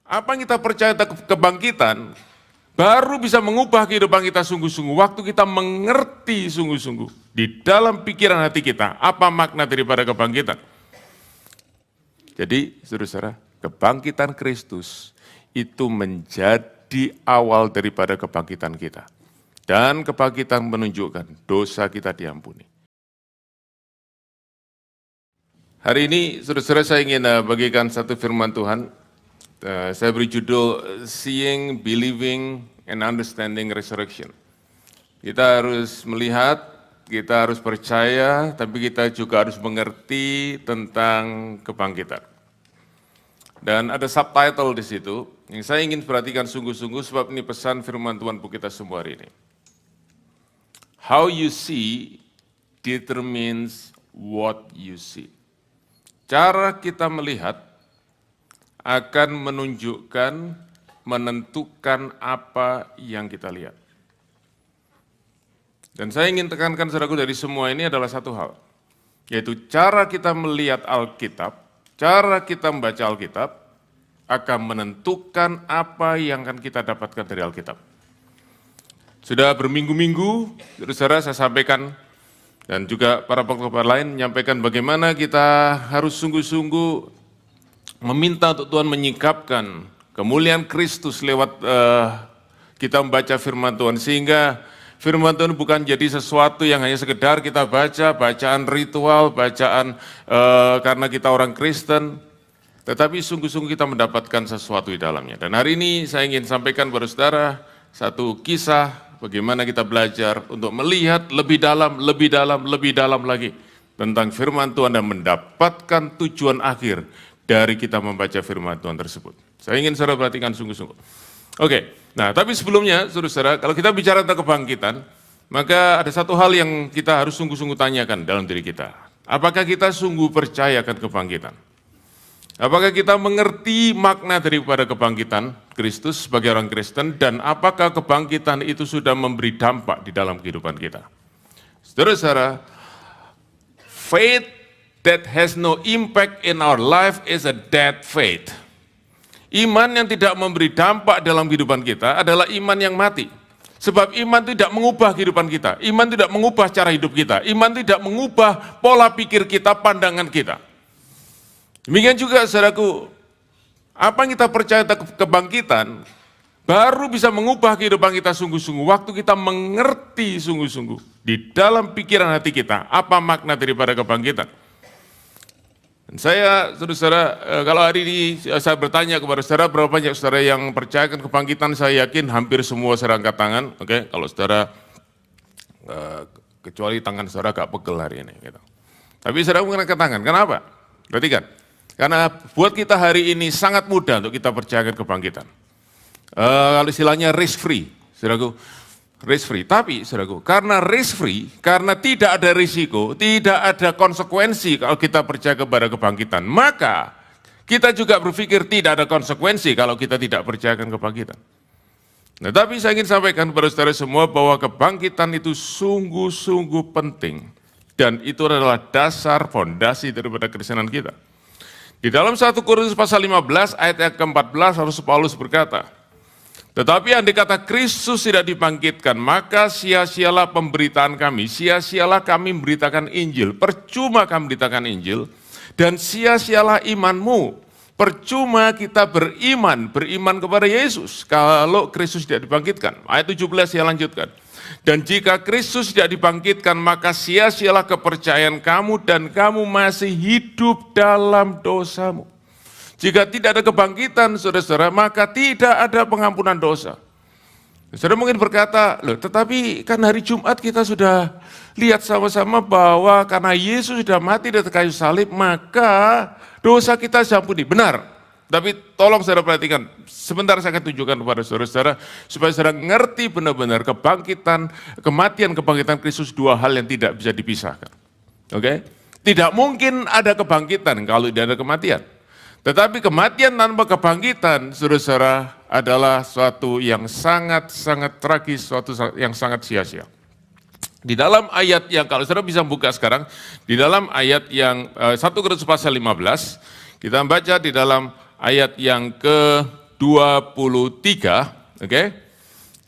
Apa yang kita percaya tentang kebangkitan, baru bisa mengubah kehidupan kita sungguh-sungguh, waktu kita mengerti sungguh-sungguh di dalam pikiran hati kita, apa makna daripada kebangkitan. Jadi, saudara-saudara, kebangkitan Kristus itu menjadi awal daripada kebangkitan kita. Dan kebangkitan menunjukkan dosa kita diampuni. Hari ini, saudara-saudara, saya ingin bagikan satu firman Tuhan. Saya beri judul Seeing, Believing, and Understanding Resurrection. Kita harus melihat, kita harus percaya, tapi kita juga harus mengerti tentang kebangkitan. Dan ada subtitle di situ, yang saya ingin perhatikan sungguh-sungguh sebab ini pesan firman Tuhan untuk kita semua hari ini. How you see determines what you see. Cara kita melihat akan menunjukkan, menentukan apa yang kita lihat. Dan saya ingin tekankan saudaraku dari semua ini adalah satu hal, yaitu cara kita melihat Alkitab, cara kita membaca Alkitab akan menentukan apa yang akan kita dapatkan dari Alkitab. Sudah berminggu-minggu, saudara saya sampaikan, dan juga para pengkhotbah lain menyampaikan bagaimana kita harus sungguh-sungguh meminta untuk Tuhan menyingkapkan kemuliaan Kristus lewat kita membaca firman Tuhan, sehingga firman Tuhan bukan jadi sesuatu yang hanya sekedar kita baca, bacaan ritual, bacaan karena kita orang Kristen, tetapi sungguh-sungguh kita mendapatkan sesuatu di dalamnya. Dan hari ini saya ingin sampaikan kepada saudara satu kisah bagaimana kita belajar untuk melihat lebih dalam, lebih dalam, lebih dalam lagi tentang firman Tuhan dan mendapatkan tujuan akhir dari kita membaca firman Tuhan tersebut. Saya ingin saudara perhatikan sungguh-sungguh. Oke, nah tapi sebelumnya saudara, kalau kita bicara tentang kebangkitan, maka ada satu hal yang kita harus sungguh-sungguh tanyakan dalam diri kita. Apakah kita sungguh percaya akan kebangkitan? Apakah kita mengerti makna daripada kebangkitan Kristus sebagai orang Kristen, dan apakah kebangkitan itu sudah memberi dampak di dalam kehidupan kita? Saudara-saudara, faith that has no impact in our life is a dead faith. Iman yang tidak memberi dampak dalam kehidupan kita adalah iman yang mati. Sebab iman tidak mengubah kehidupan kita, iman tidak mengubah cara hidup kita, iman tidak mengubah pola pikir kita, pandangan kita. Demikian juga saudaraku, apa yang kita percaya tentang kebangkitan, baru bisa mengubah kehidupan kita sungguh-sungguh, waktu kita mengerti sungguh-sungguh di dalam pikiran hati kita, apa makna daripada kebangkitan. Dan saya, saudara-saudara, kalau hari ini saya bertanya kepada saudara, berapa banyak saudara yang percaya akan kebangkitan, saya yakin hampir semua saudara angkat tangan, oke? Kalau saudara, kecuali tangan saudara agak pegel hari ini. Gitu. Tapi saudara mengangkat tangan, kenapa? Perhatikan. Karena buat kita hari ini sangat mudah untuk kita percayakan kebangkitan. Kalau istilahnya risk free, saudaraku, risk free. Tapi saudaraku, karena risk free, karena tidak ada risiko, tidak ada konsekuensi kalau kita percaya kepada kebangkitan, maka kita juga berpikir tidak ada konsekuensi kalau kita tidak percayakan kebangkitan. Nah, tapi saya ingin sampaikan kepada saudara semua bahwa kebangkitan itu sungguh-sungguh penting. Dan itu adalah dasar fondasi daripada Kristenan kita. Di dalam 1 Korintus pasal 15 ayat yang ke-14 Rasul Paulus berkata, tetapi andai kata Kristus tidak dibangkitkan, maka sia-sialah pemberitaan kami, sia-sialah kami memberitakan Injil, percuma kami memberitakan Injil, dan sia-sialah imanmu, percuma kita beriman kepada Yesus, kalau Kristus tidak dibangkitkan. Ayat 17 saya lanjutkan. Dan jika Kristus tidak dibangkitkan, maka sia-sialah kepercayaan kamu dan kamu masih hidup dalam dosamu. Jika tidak ada kebangkitan, saudara-saudara, maka tidak ada pengampunan dosa. Saudara mungkin berkata, loh, tetapi kan hari Jumat kita sudah lihat sama-sama bahwa karena Yesus sudah mati di atas kayu salib, maka dosa kita diampuni. Benar. Tapi tolong saudara perhatikan, sebentar saya akan tunjukkan kepada saudara-saudara, supaya saudara ngerti benar-benar kebangkitan, kebangkitan Kristus, dua hal yang tidak bisa dipisahkan. Oke? Tidak mungkin ada kebangkitan kalau tidak ada kematian. Tetapi kematian tanpa kebangkitan, saudara-saudara, adalah suatu yang sangat-sangat tragis, suatu yang sangat sia-sia. Di dalam ayat yang, kalau saudara bisa buka sekarang, di dalam ayat yang 1 Korintus pasal 15, kita baca di dalam ayat yang ke 23, oke?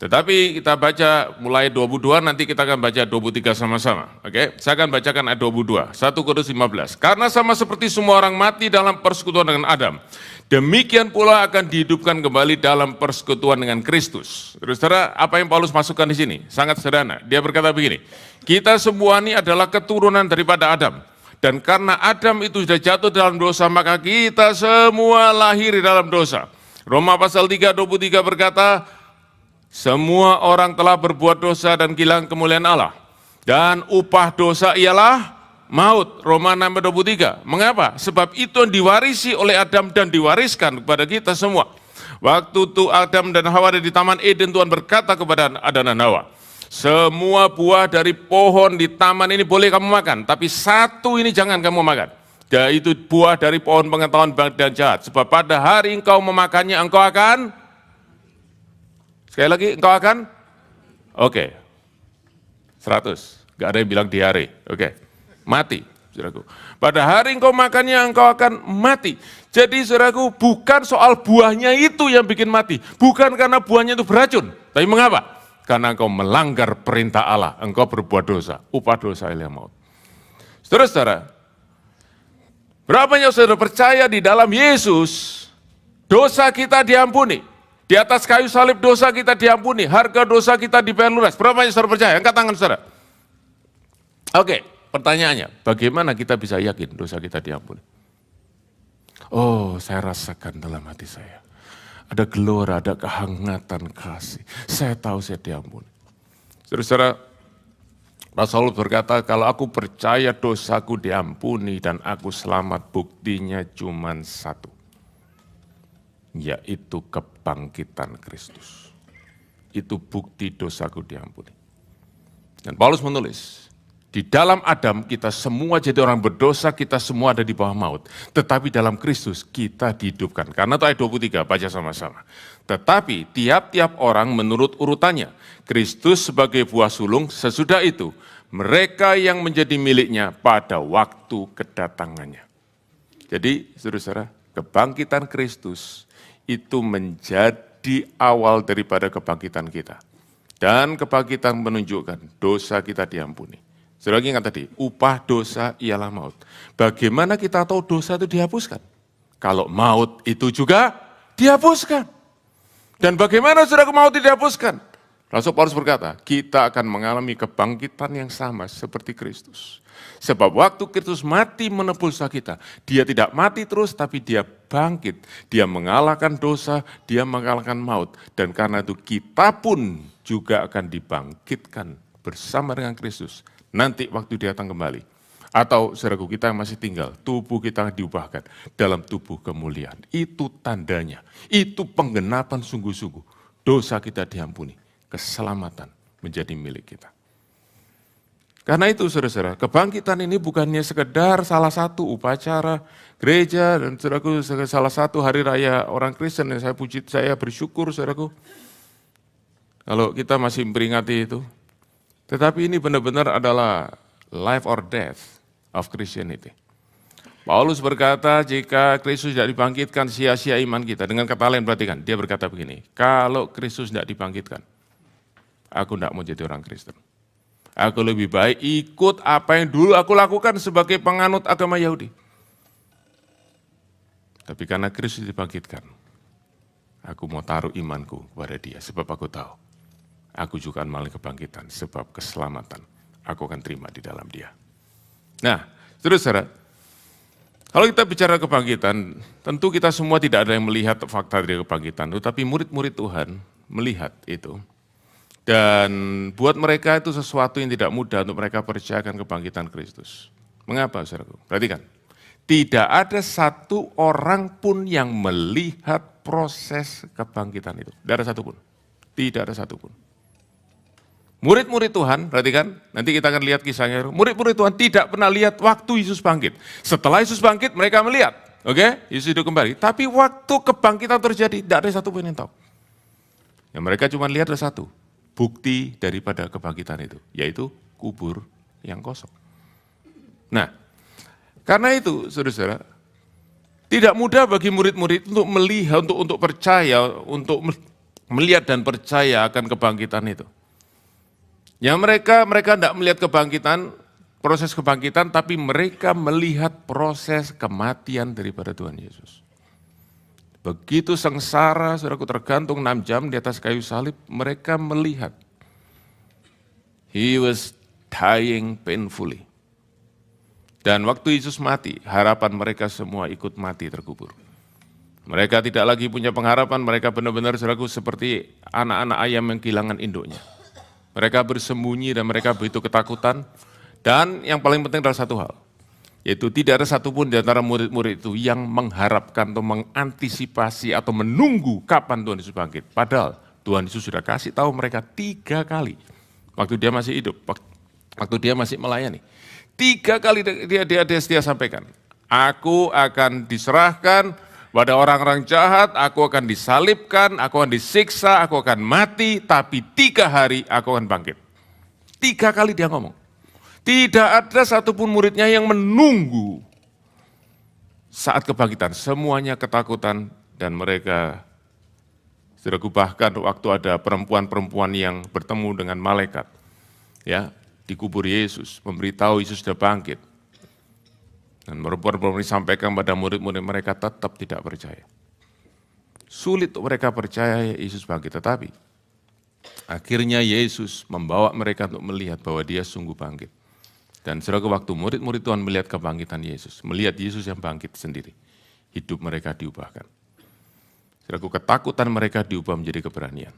Tetapi kita baca mulai 22, nanti kita akan baca 23 sama-sama. Oke, saya akan bacakan ayat 22, 1 Korintus 15. Karena sama seperti semua orang mati dalam persekutuan dengan Adam, demikian pula akan dihidupkan kembali dalam persekutuan dengan Kristus. Saudara, apa yang Paulus masukkan di sini? Sangat sederhana. Dia berkata begini, kita semua ini adalah keturunan daripada Adam. Dan karena Adam itu sudah jatuh dalam dosa, maka kita semua lahir di dalam dosa. Roma pasal 3, 23 berkata, semua orang telah berbuat dosa dan kehilangan kemuliaan Allah. Dan upah dosa ialah maut. Roma 6:23. Mengapa? Sebab itu yang diwarisi oleh Adam dan diwariskan kepada kita semua. Waktu itu Adam dan Hawa ada di Taman Eden, Tuhan berkata kepada Adam dan Hawa, semua buah dari pohon di taman ini boleh kamu makan, tapi satu ini jangan kamu makan. Yaitu buah dari pohon pengetahuan baik dan jahat. Sebab pada hari engkau memakannya, engkau akan... Sekali lagi, engkau akan? Oke. 100. Gak ada yang bilang diare. Oke. Mati, saudaraku. Pada hari engkau makannya, engkau akan mati. Jadi, saudaraku, bukan soal buahnya itu yang bikin mati. Bukan karena buahnya itu beracun. Tapi mengapa? Karena engkau melanggar perintah Allah. Engkau berbuat dosa. Upah dosa ialah maut. Saudara-saudara, berapa banyak saudara percaya di dalam Yesus, dosa kita diampuni. Di atas kayu salib dosa kita diampuni, harga dosa kita dibayar lunas. Berapa banyak saudara percaya? Angkat tangan saudara. Oke, pertanyaannya, bagaimana kita bisa yakin dosa kita diampuni? Oh, saya rasakan dalam hati saya. Ada gelora, ada kehangatan kasih. Saya tahu saya diampuni. Saudara-saudara, Rasul berkata, kalau aku percaya dosaku diampuni dan aku selamat, buktinya cuma satu. Yaitu kebangkitan Kristus. Itu bukti dosaku diampuni. Dan Paulus menulis, di dalam Adam kita semua jadi orang berdosa, kita semua ada di bawah maut. Tetapi dalam Kristus kita dihidupkan. Karena itu ayat 23, baca sama-sama. Tetapi tiap-tiap orang menurut urutannya. Kristus sebagai buah sulung, sesudah itu mereka yang menjadi miliknya pada waktu kedatangannya. Jadi saudara-saudara, kebangkitan Kristus itu menjadi awal daripada kebangkitan kita. Dan kebangkitan menunjukkan dosa kita diampuni. Saudara ingat tadi, upah dosa ialah maut. Bagaimana kita tahu dosa itu dihapuskan? Kalau maut itu juga dihapuskan. Dan bagaimana saudara maut dihapuskan? Rasul Paulus berkata, kita akan mengalami kebangkitan yang sama seperti Kristus. Sebab waktu Kristus mati menebus dosa kita, dia tidak mati terus tapi dia bangkit. Dia mengalahkan dosa, dia mengalahkan maut. Dan karena itu kita pun juga akan dibangkitkan bersama dengan Kristus. Nanti waktu dia datang kembali. Atau saudaraku kita yang masih tinggal, tubuh kita diubahkan dalam tubuh kemuliaan. Itu tandanya, itu penggenapan sungguh-sungguh. Dosa kita diampuni, keselamatan menjadi milik kita. Karena itu saudara-saudara, kebangkitan ini bukannya sekedar salah satu upacara gereja dan saudaraku salah satu hari raya orang Kristen yang saya puji, saya bersyukur saudaraku. Kalau kita masih memperingati itu. Tetapi ini benar-benar adalah life or death of Christianity. Paulus berkata jika Kristus tidak dibangkitkan sia-sia iman kita. Dengan kata lain perhatikan, dia berkata begini, kalau Kristus tidak dibangkitkan, aku tidak mau jadi orang Kristen. Aku lebih baik ikut apa yang dulu aku lakukan sebagai penganut agama Yahudi. Tapi karena Kristus dibangkitkan, aku mau taruh imanku kepada dia. Sebab aku tahu, aku juga akan mengalami kebangkitan. Sebab keselamatan aku akan terima di dalam dia. Nah, saudara-saudara, kalau kita bicara kebangkitan, tentu kita semua tidak ada yang melihat fakta dari kebangkitan. Tetapi murid-murid Tuhan melihat itu. Dan buat mereka itu sesuatu yang tidak mudah untuk mereka percayakan kebangkitan Kristus. Mengapa, saudaraku? Perhatikan. Tidak ada satu orang pun yang melihat proses kebangkitan itu. Tidak ada satupun. Tidak ada satupun. Murid-murid Tuhan, perhatikan, nanti kita akan lihat kisahnya. Murid-murid Tuhan tidak pernah lihat waktu Yesus bangkit. Setelah Yesus bangkit, mereka melihat. Oke, Yesus hidup kembali. Tapi waktu kebangkitan terjadi, tidak ada satupun yang tahu. Yang mereka cuma lihat ada satu. Bukti daripada kebangkitan itu, yaitu kubur yang kosong. Nah, karena itu, saudara-saudara, Tidak mudah bagi murid-murid untuk melihat, untuk percaya, untuk melihat dan percaya akan kebangkitan itu. Ya mereka tidak melihat kebangkitan, proses kebangkitan, tapi mereka melihat proses kematian daripada Tuhan Yesus. Begitu sengsara, saudaraku, tergantung 6 jam di atas kayu salib, mereka melihat. He was dying painfully. Dan waktu Yesus mati, harapan mereka semua ikut mati terkubur. Mereka tidak lagi punya pengharapan, mereka benar-benar saudaraku seperti anak-anak ayam yang kehilangan induknya. Mereka bersembunyi dan mereka begitu ketakutan. Dan yang paling penting adalah satu hal, yaitu tidak ada satupun di antara murid-murid itu yang mengharapkan atau mengantisipasi atau menunggu kapan Tuhan Yesus bangkit. Padahal Tuhan Yesus sudah kasih tahu mereka 3 kali, waktu dia masih hidup, waktu dia masih melayani. 3 kali dia sampaikan, aku akan diserahkan pada orang-orang jahat, aku akan disalibkan, aku akan disiksa, aku akan mati, tapi 3 hari aku akan bangkit. 3 kali dia ngomong. Tidak ada satupun muridnya yang menunggu saat kebangkitan. Semuanya ketakutan dan mereka, saudaraku, bahkan waktu ada perempuan-perempuan yang bertemu dengan malaikat, ya, di kubur Yesus, memberitahu Yesus sudah bangkit. Dan perempuan-perempuan disampaikan pada murid-murid mereka tetap tidak percaya. Sulit untuk mereka percaya Yesus bangkit, tetapi akhirnya Yesus membawa mereka untuk melihat bahwa dia sungguh bangkit. Dan saudara, waktu murid-murid Tuhan melihat kebangkitan Yesus, melihat Yesus yang bangkit sendiri, hidup mereka diubahkan. Saudara, ketakutan mereka diubah menjadi keberanian.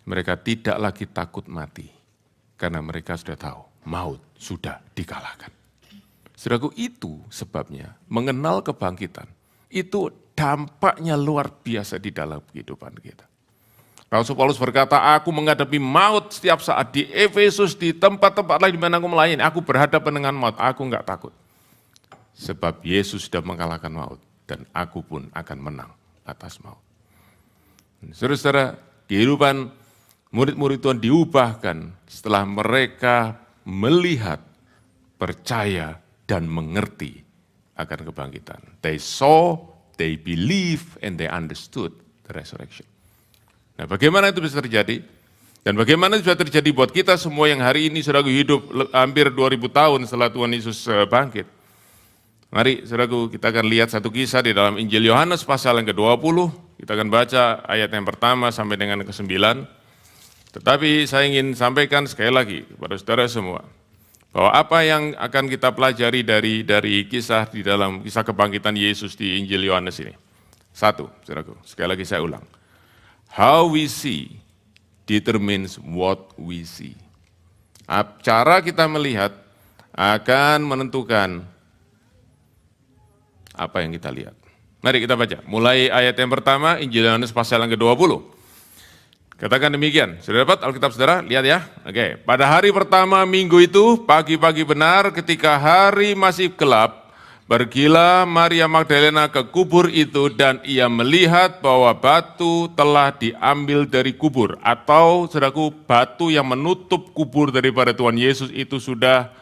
Mereka tidak lagi takut mati, karena mereka sudah tahu maut sudah dikalahkan. Saudara, itu sebabnya mengenal kebangkitan, itu dampaknya luar biasa di dalam kehidupan kita. Rasul Paulus berkata, aku menghadapi maut setiap saat di Efesus, di tempat-tempat lain di mana aku melayani. Aku berhadapan dengan maut, aku enggak takut. Sebab Yesus sudah mengalahkan maut dan aku pun akan menang atas maut. Saudara-saudara, kehidupan murid-murid Tuhan diubahkan setelah mereka melihat, percaya, dan mengerti akan kebangkitan. They saw, they believe, and they understood the resurrection. Nah, bagaimana itu bisa terjadi? Dan bagaimana itu bisa terjadi buat kita semua yang hari ini saudaraku hidup hampir 2000 tahun setelah Tuhan Yesus bangkit. Mari saudaraku, kita akan lihat satu kisah di dalam Injil Yohanes pasal yang ke-20. Kita akan baca ayat yang pertama sampai dengan ke-9. Tetapi saya ingin sampaikan sekali lagi kepada saudara semua, bahwa apa yang akan kita pelajari dari kisah di dalam kisah kebangkitan Yesus di Injil Yohanes ini. 1, saudaraku, sekali lagi saya ulang. How we see determines what we see. Cara kita melihat akan menentukan apa yang kita lihat. Mari kita baca, mulai ayat yang pertama, Injil Yohanes pasal yang ke-20. Katakan demikian, sudah dapat Alkitab saudara? Lihat ya. Oke. Pada hari pertama minggu itu, pagi-pagi benar ketika hari masih gelap, pergilah Maria Magdalena ke kubur itu dan ia melihat bahwa batu telah diambil dari kubur. Atau saudaraku, batu yang menutup kubur daripada Tuhan Yesus itu sudah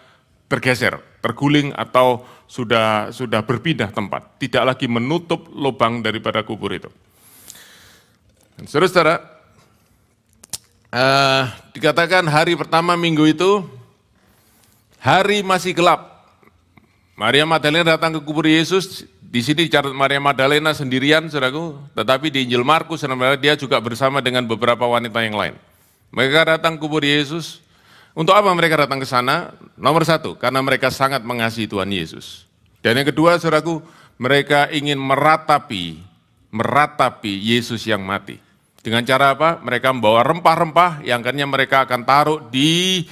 tergeser, terguling atau sudah berpindah tempat. Tidak lagi menutup lubang daripada kubur itu. Saudara-saudara, dikatakan hari pertama minggu itu, hari masih gelap. Maria Magdalena datang ke kubur Yesus, di sini dicatat Maria Magdalena sendirian, saudaraku, tetapi di Injil Markus dia juga bersama dengan beberapa wanita yang lain. Mereka datang ke kubur Yesus, untuk apa mereka datang ke sana? Nomor 1, karena mereka sangat mengasihi Tuhan Yesus. Dan yang kedua, saudaraku, mereka ingin meratapi Yesus yang mati. Dengan cara apa? Mereka membawa rempah-rempah yang akhirnya mereka akan taruh di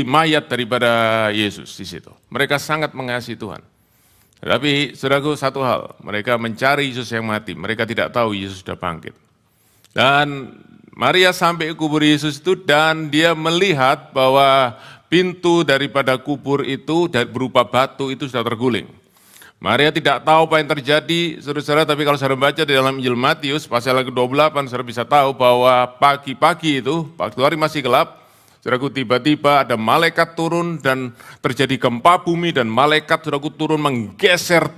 mayat daripada Yesus di situ. Mereka sangat mengasihi Tuhan. Tapi saudaraku, satu hal, mereka mencari Yesus yang mati. Mereka tidak tahu Yesus sudah bangkit. Dan Maria sampai ke kubur Yesus itu dan dia melihat bahwa pintu daripada kubur itu berupa batu itu sudah terguling. Maria tidak tahu apa yang terjadi, saudara-saudara, tapi kalau saudara baca di dalam Injil Matius pasal ke-28, saudara bisa tahu bahwa pagi-pagi itu, waktu hari masih gelap, saudaraku, tiba-tiba ada malaikat turun dan terjadi gempa bumi dan malaikat, saudaraku, turun menggeser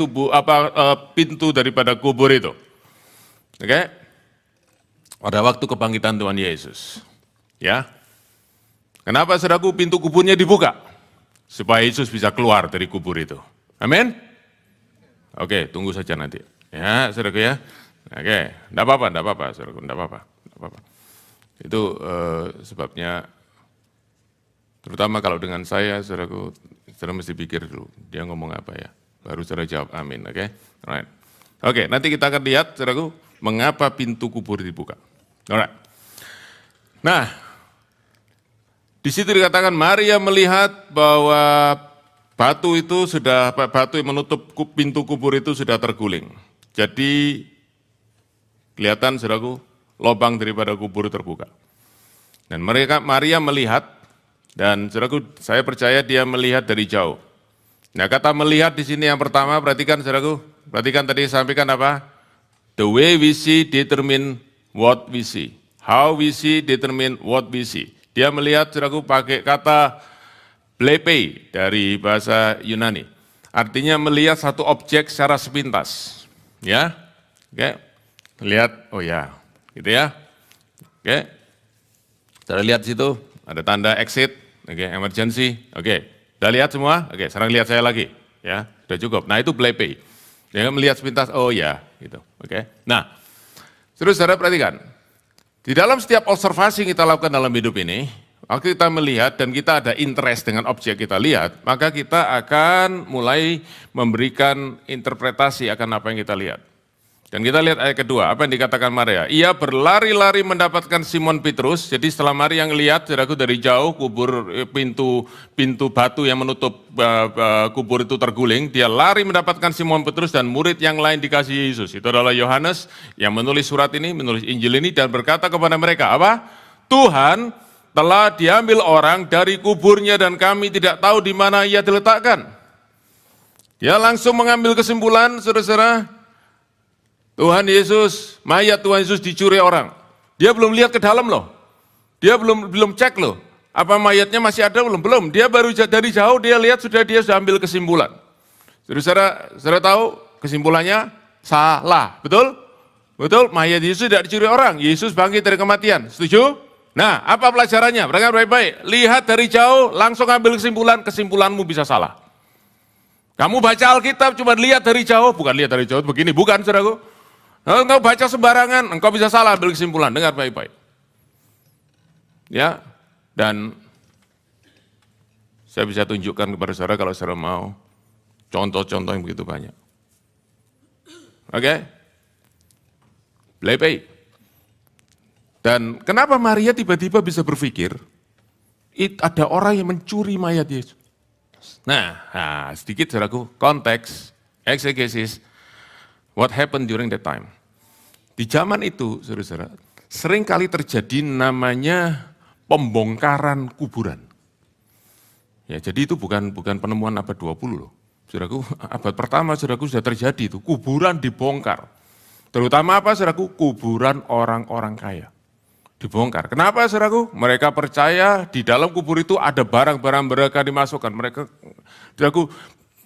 pintu daripada kubur itu. Oke? Pada waktu kebangkitan Tuhan Yesus. Ya. Kenapa, saudaraku, pintu kuburnya dibuka? Supaya Yesus bisa keluar dari kubur itu. Amin? Oke, tunggu saja nanti. Ya, saudaraku ya. Oke, enggak apa-apa, saudaraku, enggak apa-apa. Itu sebabnya, terutama kalau dengan saya, saudaraku, saudara mesti pikir dulu, dia ngomong apa ya. Baru saudara jawab amin, oke? Alright. Oke, nanti kita akan lihat, saudaraku, mengapa pintu kubur dibuka. Alright. Nah, di situ dikatakan Maria melihat bahwa batu yang menutup pintu kubur itu sudah terguling. Jadi kelihatan, saudaraku, lubang daripada kubur terbuka. Dan Maria melihat, dan saudaraku, saya percaya dia melihat dari jauh. Nah, kata melihat di sini yang pertama, perhatikan, saudaraku, perhatikan tadi sampaikan apa? The way we see determine what we see. How we see determine what we see. Dia melihat, saudaraku, pakai kata blepe dari bahasa Yunani. Artinya melihat satu objek secara sepintas. Ya, oke. Lihat, oh ya, gitu ya. Oke. Saudara lihat di situ, ada tanda exit, oke, emergency, oke. Sudah lihat semua? Oke, sekarang lihat saya lagi. Ya, sudah cukup. Nah, itu blepe. Dia melihat sepintas, oh ya, gitu. Oke. Nah, terus saudara perhatikan. Di dalam setiap observasi yang kita lakukan dalam hidup ini, waktu kita melihat dan kita ada interest dengan objek kita lihat, maka kita akan mulai memberikan interpretasi akan apa yang kita lihat. Dan kita lihat ayat kedua, apa yang dikatakan Maria? Ia berlari-lari mendapatkan Simon Petrus, jadi setelah Maria yang lihat, saudaraku, dari jauh kubur, pintu batu yang menutup kubur itu terguling, dia lari mendapatkan Simon Petrus dan murid yang lain dikasih Yesus. Itu adalah Yohanes yang menulis surat ini, menulis Injil ini, dan berkata kepada mereka, apa? Tuhan telah diambil orang dari kuburnya dan kami tidak tahu di mana ia diletakkan. Dia langsung mengambil kesimpulan, saudara-saudara, mayat Tuhan Yesus dicuri orang. Dia belum lihat ke dalam loh. Dia belum cek loh. Apa mayatnya masih ada belum? Belum. Dia baru dari jauh dia lihat dia sudah ambil kesimpulan. Saudara tahu kesimpulannya salah, betul? Betul, mayat Yesus tidak dicuri orang. Yesus bangkit dari kematian. Setuju? Nah, apa pelajarannya? Perhatikan baik-baik. Lihat dari jauh, langsung ambil kesimpulan, kesimpulanmu bisa salah. Kamu baca Alkitab cuma lihat dari jauh, bukan lihat dari jauh begini, bukan, saudaraku. Engkau baca sembarangan, engkau bisa salah ambil kesimpulan, dengar baik-baik. Ya, dan saya bisa tunjukkan kepada saudara kalau saudara mau, contoh-contoh yang begitu banyak. Oke? Baik-baik. Dan kenapa Maria tiba-tiba bisa berpikir, ada orang yang mencuri mayat Yesus. Nah, sedikit saudaraku, konteks, exegesis, what happened during that time. Di zaman itu, saudara-saudara, sering kali terjadi namanya pembongkaran kuburan. Ya, jadi itu bukan penemuan abad 20 loh. Saudaraku, abad pertama, saudaraku, sudah terjadi itu, kuburan dibongkar. Terutama apa, saudaraku? Kuburan orang-orang kaya. Dibongkar. Kenapa, saudaraku? Mereka percaya di dalam kubur itu ada barang-barang mereka dimasukkan. Mereka, saudaraku,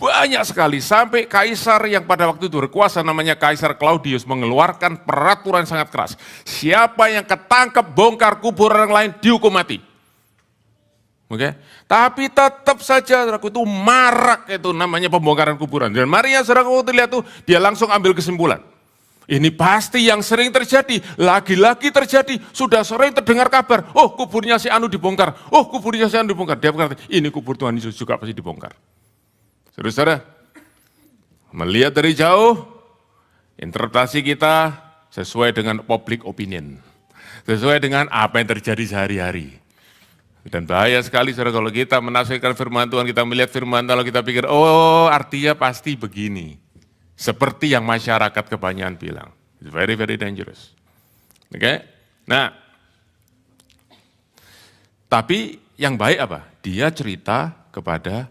banyak sekali, sampai kaisar yang pada waktu itu berkuasa namanya Kaisar Claudius mengeluarkan peraturan sangat keras. Siapa yang ketangkep bongkar kubur orang lain dihukum mati. Oke? Tapi tetap saja saudaraku itu marak itu namanya pembongkaran kuburan. Dan Maria saudaraku lihat tuh dia langsung ambil kesimpulan. Ini pasti yang sering terjadi, lagi-lagi terjadi, sudah sering terdengar kabar, oh kuburnya si Anu dibongkar, oh kuburnya si Anu dibongkar. Dia berkata, ini kubur Tuhan Yesus juga pasti dibongkar. Saudara-saudara, melihat dari jauh, interpretasi kita sesuai dengan public opinion, sesuai dengan apa yang terjadi sehari-hari. Dan bahaya sekali saudara kalau kita menafsirkan firman Tuhan, kita melihat firman Tuhan, kita pikir, oh artinya pasti begini. Seperti yang masyarakat kebanyakan bilang. It's very, very dangerous. Oke? Nah, tapi yang baik apa? Dia cerita kepada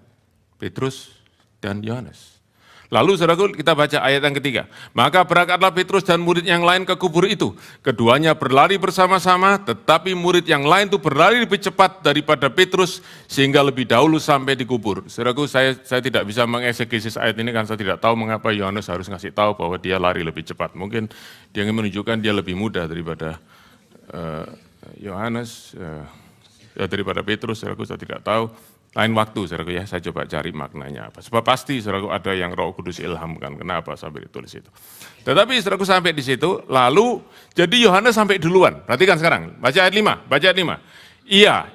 Petrus dan Yohanes. Lalu saudaraku kita baca ayat yang ketiga. Maka berangkatlah Petrus dan murid yang lain ke kubur itu. Keduanya berlari bersama-sama, tetapi murid yang lain itu berlari lebih cepat daripada Petrus sehingga lebih dahulu sampai di kubur. Saudaraku saya tidak bisa mengeksekusi ayat ini karena saya tidak tahu mengapa Yohanes harus ngasih tahu bahwa dia lari lebih cepat. Mungkin dia ingin menunjukkan dia lebih mudah daripada Yohanes, daripada Petrus, saudaraku saya tidak tahu. Lain waktu, saudaraku ya, saya coba cari maknanya apa. Sebab pasti, saudaraku, ada yang Roh Kudus ilhamkan. Kenapa sampai ditulis itu? Tetapi, saudaraku, sampai di situ, lalu, jadi Yohanes sampai duluan. Perhatikan sekarang, baca ayat 5, baca ayat 5.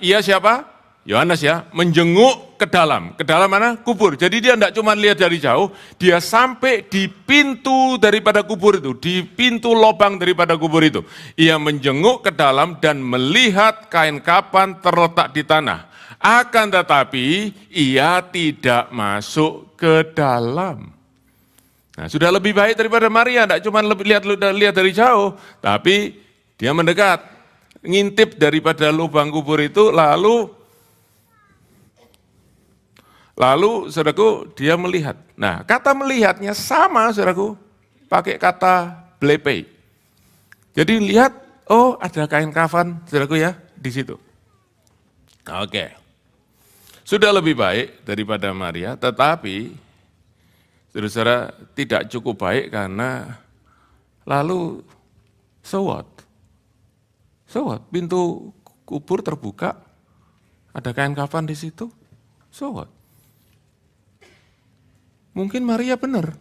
Iya siapa? Yohanes ya, menjenguk ke dalam mana? Kubur. Jadi dia tidak cuma lihat dari jauh, dia sampai di pintu daripada kubur itu, di pintu lubang daripada kubur itu. Ia menjenguk ke dalam dan melihat kain kapan terletak di tanah. Akan tetapi ia tidak masuk ke dalam. Nah, sudah lebih baik daripada Maria, tidak cuma lihat dari jauh, tapi dia mendekat, ngintip daripada lubang kubur itu, lalu saudaraku dia melihat. Nah, kata melihatnya sama saudaraku, pakai kata blepei. Jadi lihat, oh ada kain kafan saudaraku ya di situ. Oke. Sudah lebih baik daripada Maria, tetapi saudara tidak cukup baik karena lalu so what? Pintu kubur terbuka, ada kain kafan di situ, so what? Mungkin Maria benar,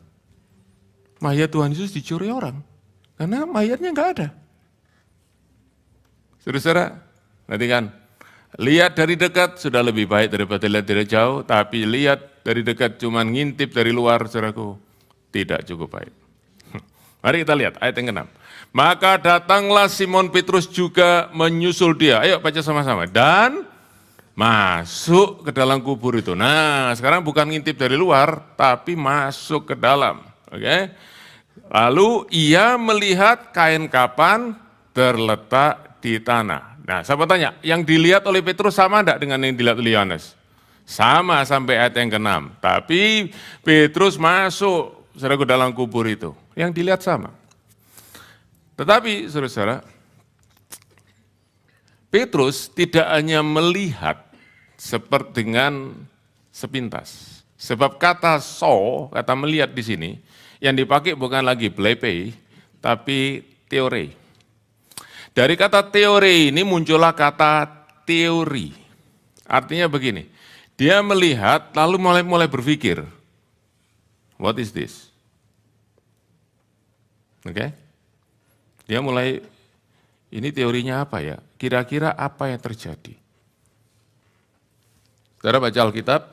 mayat Tuhan Yesus dicuri orang, karena mayatnya enggak ada. Saudara, nanti kan, lihat dari dekat sudah lebih baik daripada lihat dari jauh, tapi lihat dari dekat cuma ngintip dari luar, saudaraku, tidak cukup baik. Mari kita lihat ayat yang ke-6. Maka datanglah Simon Petrus juga menyusul dia. Ayo baca sama-sama. Dan masuk ke dalam kubur itu. Nah, sekarang bukan ngintip dari luar, tapi masuk ke dalam. Oke? Lalu ia melihat kain kapan terletak di tanah. Nah, saya mau tanya, yang dilihat oleh Petrus sama enggak dengan yang dilihat oleh Yohanes? Sama sampai ayat yang ke-6. Tapi Petrus masuk saudara ke dalam kubur itu. Yang dilihat sama. Tetapi saudara-saudara, Petrus tidak hanya melihat seperti dengan sepintas. Sebab kata kata melihat di sini, yang dipakai bukan lagi blepei, tapi teori. Dari kata teori ini muncullah kata teori. Artinya begini, dia melihat lalu mulai berpikir, what is this? Oke? Dia mulai, ini teorinya apa ya? Kira-kira apa yang terjadi? Saudara baca Alkitab,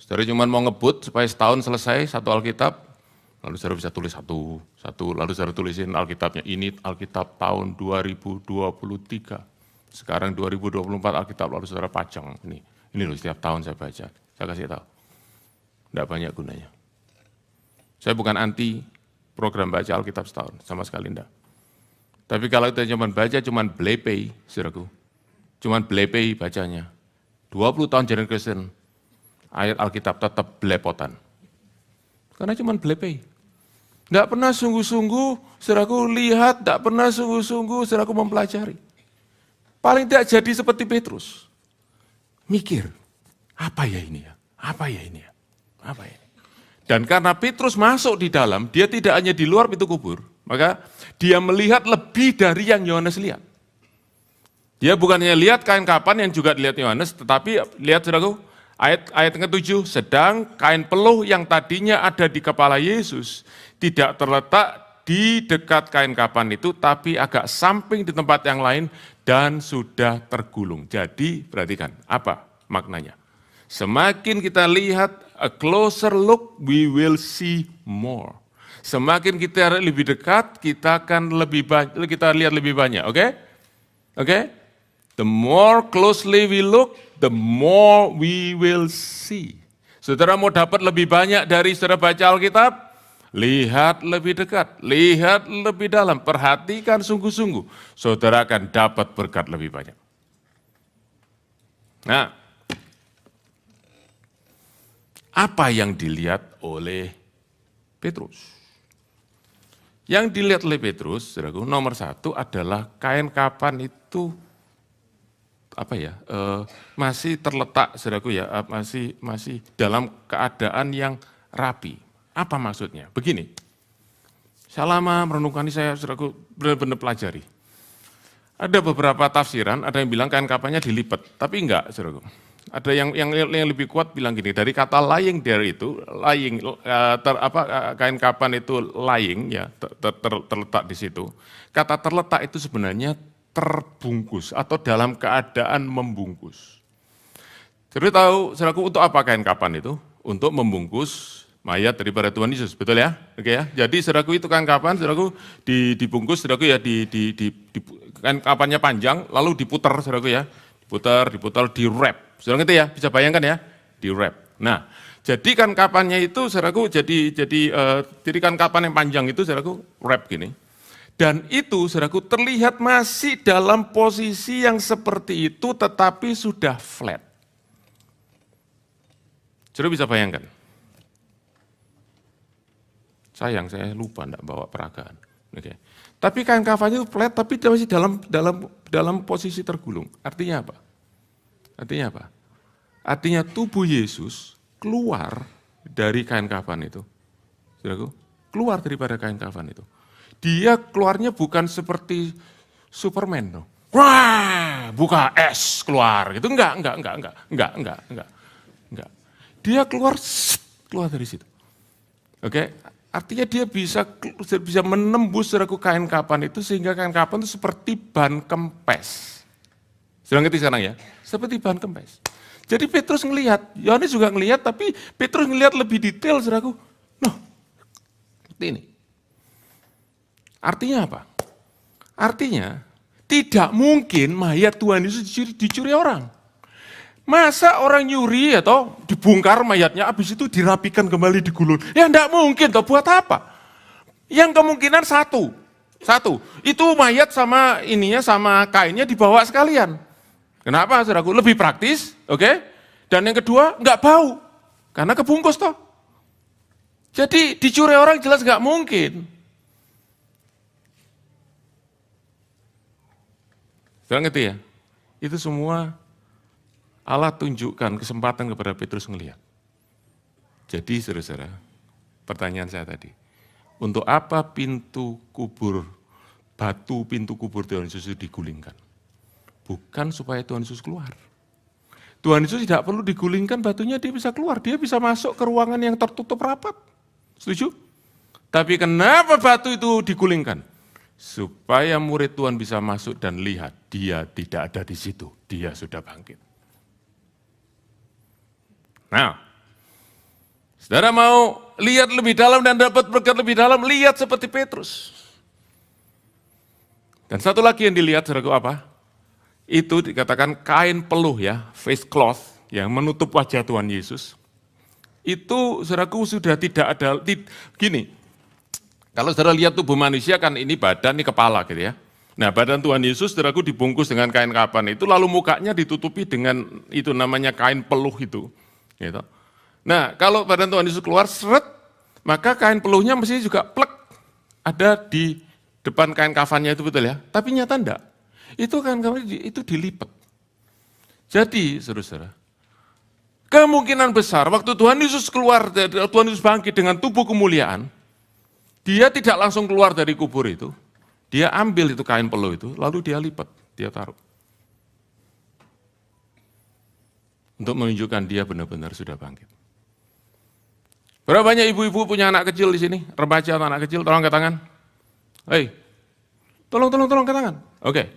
saudara cuma mau ngebut supaya setahun selesai satu Alkitab, lalu saudara bisa tulis satu, lalu saudara tulisin Alkitabnya, ini Alkitab tahun 2023. Sekarang 2024 Alkitab, lalu saudara pajang. Ini loh setiap tahun saya baca, saya kasih tahu. Tidak banyak gunanya. Saya bukan anti program baca Alkitab setahun, sama sekali enggak. Tapi kalau kita cuma baca, cuma blepei, saudaraku. Cuma blepei bacanya. 20 tahun jalan Kristen, ayat Alkitab tetap belepotan. Karena cuma blepei. Enggak pernah sungguh-sungguh, saudaraku lihat, enggak pernah sungguh-sungguh, saudaraku mempelajari. Paling tidak jadi seperti Petrus. Mikir, apa ya ini ya? Apa ya ini ya? Apa ini? Dan karena Petrus masuk di dalam, dia tidak hanya di luar pintu kubur, maka dia melihat lebih dari yang Yohanes lihat. Dia bukan hanya lihat kain kapan yang juga dilihat Yohanes, tetapi lihat saudaraku, ayat yang ke-7, sedang kain peluh yang tadinya ada di kepala Yesus tidak terletak di dekat kain kapan itu, tapi agak samping di tempat yang lain dan sudah tergulung. Jadi perhatikan, apa maknanya? Semakin kita lihat a closer look, we will see more. Semakin kita lebih dekat, kita akan kita lihat lebih banyak, oke? Oke? The more closely we look, the more we will see. Saudara mau dapat lebih banyak dari saudara baca Alkitab? Lihat lebih dekat, lihat lebih dalam, perhatikan sungguh-sungguh. Saudara akan dapat berkat lebih banyak. Nah, apa yang dilihat oleh Petrus. Yang dilihat oleh Petrus, saudaraku, nomor satu adalah kain kapan itu masih terletak, saudaraku ya, masih dalam keadaan yang rapi. Apa maksudnya? Begini, saya lama merenungkan ini, saya saudaraku benar-benar pelajari. Ada beberapa tafsiran, ada yang bilang kain kapannya dilipat, tapi enggak, saudaraku. Ada yang lebih kuat bilang gini, dari kata lying there itu, kain kapan itu lying ya, terletak di situ. Kata terletak itu sebenarnya terbungkus atau dalam keadaan membungkus. Jadi tahu, saudaraku, untuk apa kain kapan itu? Untuk membungkus mayat daripada Tuhan Yesus, betul ya? Oke ya. Jadi saudaraku, itu kain kapan, saudaraku, dibungkus, saudaraku ya, kain kapannya panjang, lalu diputar, saudaraku ya, diputar, di wrap. Saudara ngerti ya? Bisa bayangkan ya? Di wrap. Nah, jadi kain kapannya itu, saudaraku, jadi kain kapan yang panjang itu, saudaraku, wrap gini. Dan itu, saudaraku, terlihat masih dalam posisi yang seperti itu, tetapi sudah flat. Saudara bisa bayangkan. Sayang, saya lupa enggak bawa peragaan. Oke. Tapi kain kafannya itu flat, tapi masih dalam posisi tergulung. Artinya apa? Artinya tubuh Yesus keluar dari kain kafan itu. Saudaraku, keluar daripada kain kafan itu. Dia keluarnya bukan seperti Superman, no. Wah, buka es keluar gitu. Enggak. Dia keluar dari situ. Oke, artinya dia bisa menembus, saudaraku, kain kapan itu, sehingga kain kapan itu seperti ban kempes. Sudah ngerti sekarang ya? Seperti ban kempes. Jadi Petrus ngelihat, Yohanes juga ngelihat, tapi Petrus ngelihat lebih detail, saudaraku. Noh, seperti ini. Artinya apa? Artinya tidak mungkin mayat Tuhan Yesus dicuri orang. Masa orang nyuri atau dibongkar mayatnya, habis itu dirapikan kembali, digulung. Ya enggak mungkin, toh, buat apa? Yang kemungkinan satu, itu mayat sama kainnya dibawa sekalian. Kenapa, saudaraku? Lebih praktis, oke? Dan yang kedua, enggak bau, karena kebungkus toh. Jadi dicuri orang jelas enggak mungkin. Saudara ngerti ya? Itu semua Allah tunjukkan kesempatan kepada Petrus ngelihat. Jadi saudara-saudara, pertanyaan saya tadi, untuk apa pintu kubur Tuhan Yesus itu digulingkan? Bukan supaya Tuhan Yesus keluar. Tuhan Yesus tidak perlu digulingkan batunya, dia bisa keluar, dia bisa masuk ke ruangan yang tertutup rapat. Setuju? Tapi kenapa batu itu digulingkan? Supaya murid Tuhan bisa masuk dan lihat, dia tidak ada di situ, dia sudah bangkit. Nah, saudara mau lihat lebih dalam dan dapat berkat lebih dalam, lihat seperti Petrus. Dan satu lagi yang dilihat, saudaraku, apa? Itu dikatakan kain peluh ya, face cloth, yang menutup wajah Tuhan Yesus. Itu, saudaraku, sudah tidak ada, gini, kalau saudara lihat tubuh manusia kan ini badan, ini kepala gitu ya. Nah, badan Tuhan Yesus, saudaraku, dibungkus dengan kain kapan itu, lalu mukanya ditutupi dengan itu namanya kain peluh itu. Gitu. Nah, kalau badan Tuhan Yesus keluar, seret, maka kain peluhnya mesti juga plek ada di depan kain kafannya itu, betul ya. Tapi nyata enggak. Itu kain kafannya itu dilipat. Jadi, saudara-saudara, kemungkinan besar waktu Tuhan Yesus keluar, Tuhan Yesus bangkit dengan tubuh kemuliaan, dia tidak langsung keluar dari kubur itu, dia ambil itu kain peluh itu, lalu dia lipat, dia taruh. Untuk menunjukkan dia benar-benar sudah bangkit. Berapa banyak ibu-ibu punya anak kecil di sini? Remaja atau anak kecil, tolong angkat tangan. Hei, tolong angkat tangan. Oke.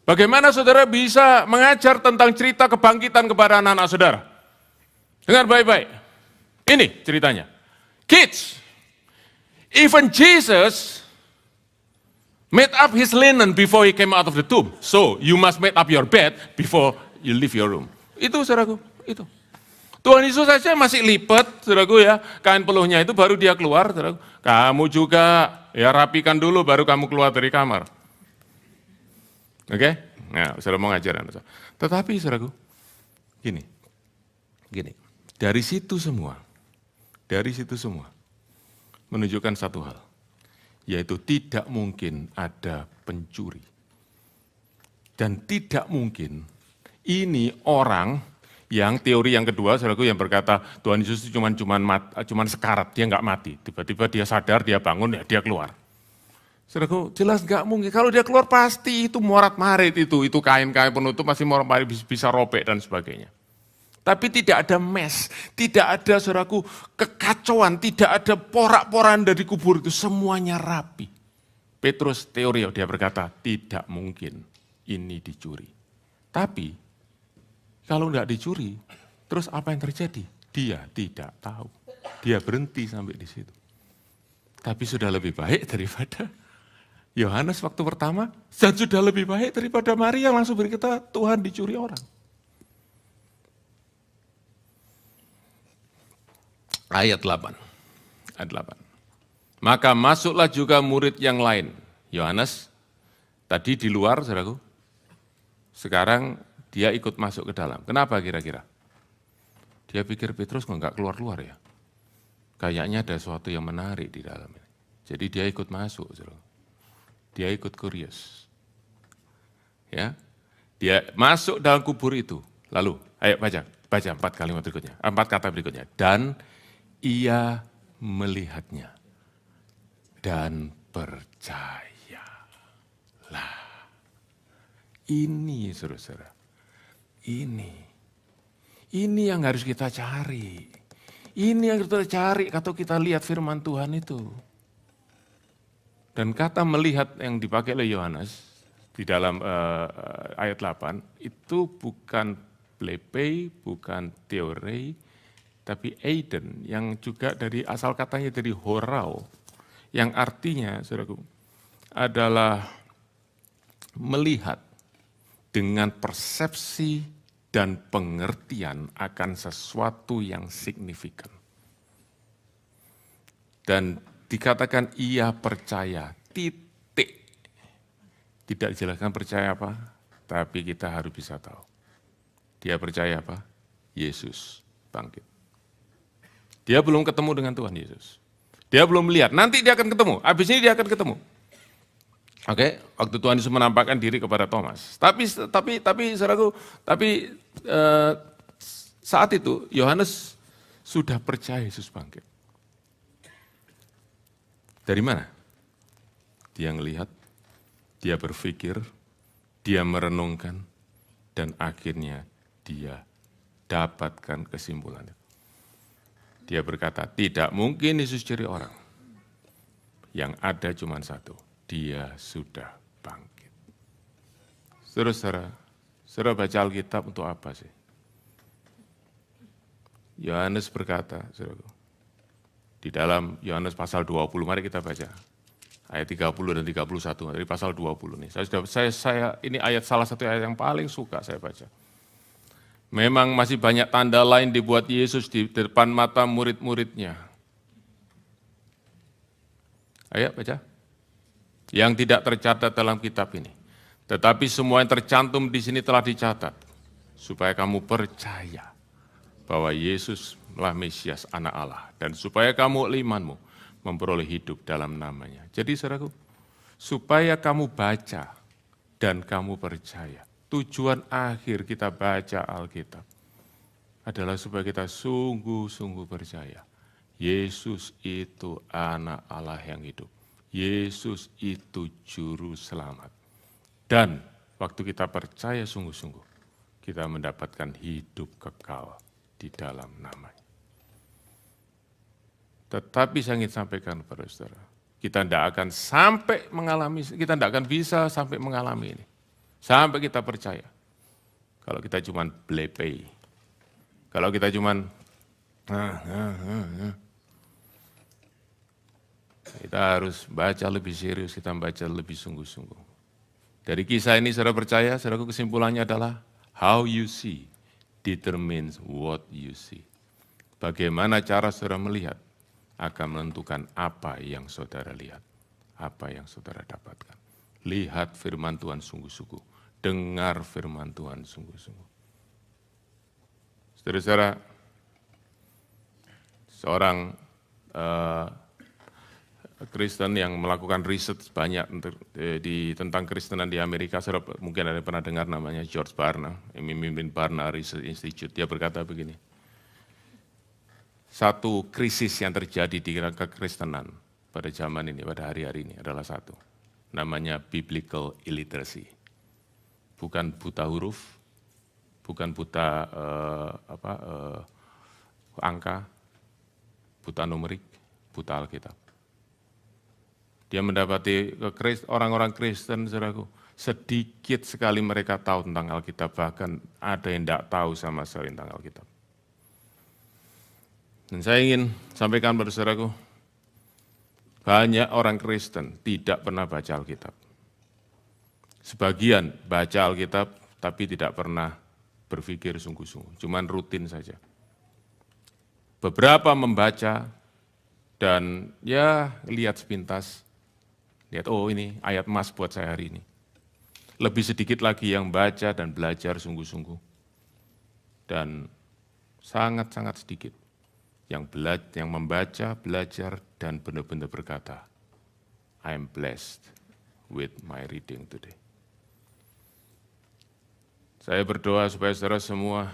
Bagaimana saudara bisa mengajar tentang cerita kebangkitan kepada anak-anak saudara? Dengar baik-baik. Ini ceritanya. Kids, even Jesus made up his linen before he came out of the tomb. So, you must make up your bed before you leave your room. Itu, saudaraku, itu. Tuhan Yesus saja masih lipat, saudaraku ya, kain peluhnya itu baru dia keluar, saudaraku. Kamu juga ya rapikan dulu baru kamu keluar dari kamar. Oke? Nah, saudara mau ngajarin. Tetapi, saudaraku, gini. Dari situ semua, menunjukkan satu hal, yaitu tidak mungkin ada pencuri. Dan tidak mungkin ini orang yang teori yang kedua, saudaraku, yang berkata Tuhan Yesus itu cuman sekarat, dia nggak mati. Tiba-tiba dia sadar, dia bangun, ya dia keluar. Saudaraku, jelas nggak mungkin. Kalau dia keluar pasti itu morat-marit itu kain-kain penutup masih morat-marit bisa robek dan sebagainya. Tapi tidak ada mes, tidak ada, saudaraku, kekacauan, tidak ada porak-poran dari kubur itu, semuanya rapi. Petrus teori, dia berkata tidak mungkin ini dicuri. Tapi kalau enggak dicuri, terus apa yang terjadi? Dia tidak tahu. Dia berhenti sampai di situ. Tapi sudah lebih baik daripada Yohanes waktu pertama, dan sudah lebih baik daripada Maria yang langsung berkata, Tuhan dicuri orang. Ayat 8. Maka masuklah juga murid yang lain. Yohanes, tadi di luar, saudaraku. Sekarang dia ikut masuk ke dalam. Kenapa kira-kira? Dia pikir Petrus kok enggak keluar-keluar ya. Kayaknya ada sesuatu yang menarik di dalam ini. Jadi dia ikut masuk, saudaraku. Dia ikut kurios. Ya. Dia masuk dalam kubur itu. Lalu, ayo baca 4 kalimat berikutnya, 4 kata berikutnya. Dan ia melihatnya dan percayalah. Ini, saudara-saudara. Ini yang harus kita cari. Ini yang kita cari kalau kita lihat firman Tuhan itu. Dan kata melihat yang dipakai oleh Yohanes di dalam ayat 8 itu bukan plepei, bukan teorei, tapi eiden yang juga dari asal katanya dari horau, yang artinya, saudaraku, adalah melihat dengan persepsi dan pengertian akan sesuatu yang signifikan. Dan dikatakan ia percaya, titik. Tidak dijelaskan percaya apa, tapi kita harus bisa tahu. Dia percaya apa? Yesus bangkit. Dia belum ketemu dengan Tuhan Yesus. Dia belum melihat, nanti dia akan ketemu, habis ini dia akan ketemu. Oke, waktu Tuhan Yesus menampakkan diri kepada Thomas. Tapi saudaraku, saat itu Yohanes sudah percaya Yesus bangkit. Dari mana? Dia ngelihat, dia berpikir, dia merenungkan, dan akhirnya dia dapatkan kesimpulannya. Dia berkata, tidak mungkin Yesus curi orang. Yang ada cuma satu, dia sudah bangkit. Saudara baca Alkitab untuk apa sih? Yohanes berkata, saudara, di dalam Yohanes pasal 20, mari kita baca. Ayat 30 dan 31, dari pasal 20 nih. Ini ayat salah satu ayat yang paling suka saya baca. Memang masih banyak tanda lain dibuat Yesus di depan mata murid-muridnya. Ayo baca. Yang tidak tercatat dalam kitab ini. Tetapi semua yang tercantum di sini telah dicatat. Supaya kamu percaya bahwa Yesus lah Mesias anak Allah. Dan supaya kamu imanmu memperoleh hidup dalam namanya. Jadi saudaraku, supaya kamu baca dan kamu percaya. Tujuan akhir kita baca Alkitab adalah supaya kita sungguh-sungguh percaya. Yesus itu anak Allah yang hidup. Yesus itu juru selamat. Dan waktu kita percaya sungguh-sungguh, kita mendapatkan hidup kekal di dalam namanya. Tetapi saya ingin sampaikan kepada saudara, kita tidak akan sampai mengalami, kita tidak akan bisa sampai mengalami ini. Sampai kita percaya. Kalau kita cuma blepei. Kalau kita cuma kita harus baca lebih serius, kita baca lebih sungguh-sungguh. Dari kisah ini saudara percaya, saudara kesimpulannya adalah how you see determines what you see. Bagaimana cara saudara melihat akan menentukan apa yang saudara lihat, apa yang saudara dapatkan. Lihat firman Tuhan sungguh-sungguh, dengar firman Tuhan sungguh-sungguh. Saudara-saudara, seorang Kristen yang melakukan riset banyak tentang Kristenan di Amerika. Saudara mungkin ada yang pernah dengar namanya George Barna, yang memimpin Barna Research Institute. Dia berkata begini, satu krisis yang terjadi di kekristenan pada zaman ini, pada hari-hari ini adalah satu, namanya biblical illiteracy. Bukan buta huruf, bukan buta angka, buta numerik, buta Alkitab. Dia mendapati orang-orang Kristen, saudaraku, sedikit sekali mereka tahu tentang Alkitab, bahkan ada yang tidak tahu sama sekali tentang Alkitab. Dan saya ingin sampaikan pada saudaraku, banyak orang Kristen tidak pernah baca Alkitab. Sebagian baca Alkitab, tapi tidak pernah berpikir sungguh-sungguh, cuman rutin saja. Beberapa membaca dan ya lihat sepintas, lihat oh ini ayat emas buat saya hari ini. Lebih sedikit lagi yang baca dan belajar sungguh-sungguh. Dan sangat-sangat sedikit yang membaca, belajar, dan benar-benar berkata, I am blessed with my reading today. Saya berdoa supaya saudara semua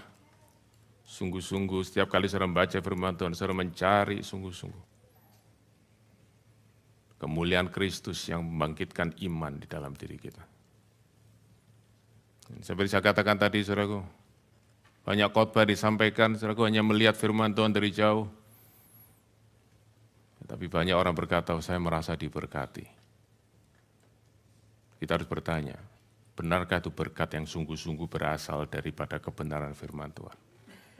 sungguh-sungguh setiap kali saudara membaca firman Tuhan, saudara mencari sungguh-sungguh kemuliaan Kristus yang membangkitkan iman di dalam diri kita. Seperti saya katakan tadi, saudaraku, banyak khotbah disampaikan, saudaraku hanya melihat firman Tuhan dari jauh. Tapi banyak orang berkata, saya merasa diberkati. Kita harus bertanya, benarkah itu berkat yang sungguh-sungguh berasal daripada kebenaran firman Tuhan?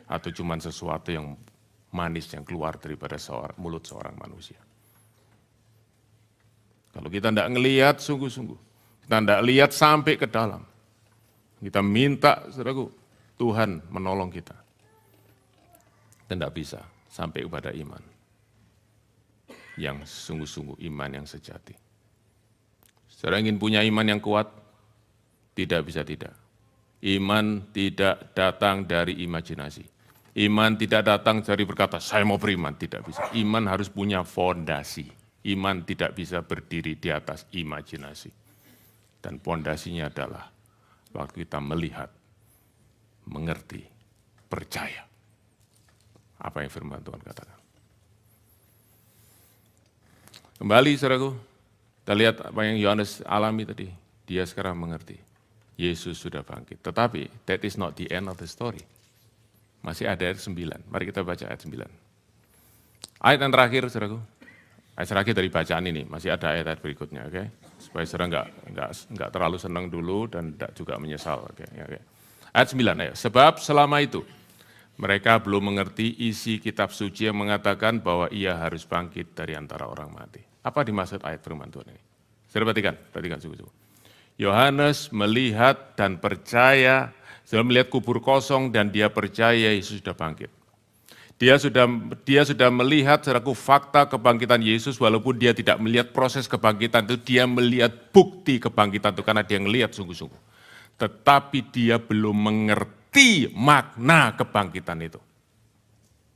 Atau cuma sesuatu yang manis yang keluar daripada mulut seorang manusia? Kalau kita tidak ngelihat sungguh-sungguh, kita tidak lihat sampai ke dalam, kita minta, saudaraku, Tuhan menolong kita. Dan tidak bisa sampai kepada iman yang sungguh-sungguh, iman yang sejati. Saudara ingin punya iman yang kuat? Tidak bisa tidak. Iman tidak datang dari imajinasi. Iman tidak datang dari berkata, saya mau beriman. Tidak bisa. Iman harus punya fondasi. Iman tidak bisa berdiri di atas imajinasi. Dan fondasinya adalah waktu kita melihat, mengerti, percaya apa yang firman Tuhan katakan. Kembali, saudaraku, kita lihat apa yang Yohanes alami tadi. Dia sekarang mengerti, Yesus sudah bangkit. Tetapi, that is not the end of the story. Masih ada ayat 9. Mari kita baca ayat 9. Ayat yang terakhir, saudaraku. Ayat terakhir dari bacaan ini, masih ada ayat-ayat berikutnya, oke? Supaya saudara enggak terlalu senang dulu dan tidak juga menyesal, oke? Ayat 9, ayo. Sebab selama itu, mereka belum mengerti isi kitab suci yang mengatakan bahwa ia harus bangkit dari antara orang mati. Apa dimaksud ayat firman Tuhan ini? Saudara perhatikan sungguh-sungguh. Yohanes melihat dan percaya, sudah melihat kubur kosong dan dia percaya Yesus sudah bangkit. Dia sudah melihat saudaraku fakta kebangkitan Yesus walaupun dia tidak melihat proses kebangkitan itu, dia melihat bukti kebangkitan itu karena dia melihat sungguh-sungguh. Tetapi dia belum mengerti makna kebangkitan itu.